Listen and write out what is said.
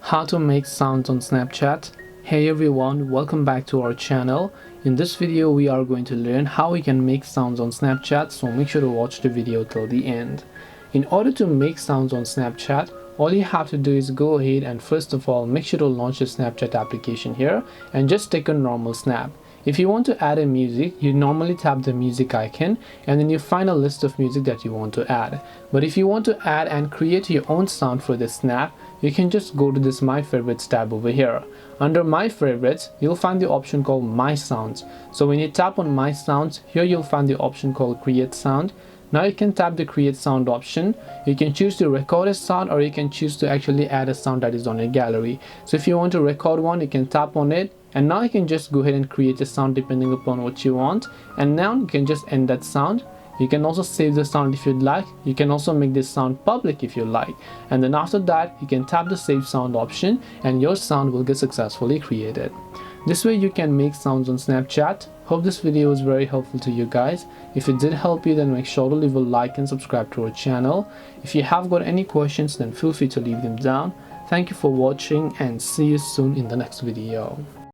How to make sounds on Snapchat. Hey everyone, welcome back to our channel. In this video we are going to learn how we can make sounds on Snapchat, so make sure to watch the video till the end. In order to make sounds on Snapchat, all you have to do is go ahead and first of all make sure to launch the Snapchat application here and just take a normal snap. If you want to add a music, you normally tap the music icon and then you find a list of music that you want to add. But if you want to add and create your own sound for this snap, you can just go to this My Favorites tab over here. Under My Favorites, you'll find the option called My Sounds. So when you tap on My Sounds, here you'll find the option called Create Sound. Now you can tap the Create Sound option. You can choose to record a sound or you can choose to actually add a sound that is on your gallery. So if you want to record one, you can tap on it. And now you can just go ahead and create a sound depending upon what you want. And now you can just end that sound. You can also save the sound if you'd like. You can also make this sound public if you like. And then after that, you can tap the Save Sound option and your sound will get successfully created. This way you can make sounds on Snapchat. Hope this video was very helpful to you guys. If it did help you, then make sure to leave a like and subscribe to our channel. If you have got any questions, then feel free to leave them down. Thank you for watching and see you soon in the next video.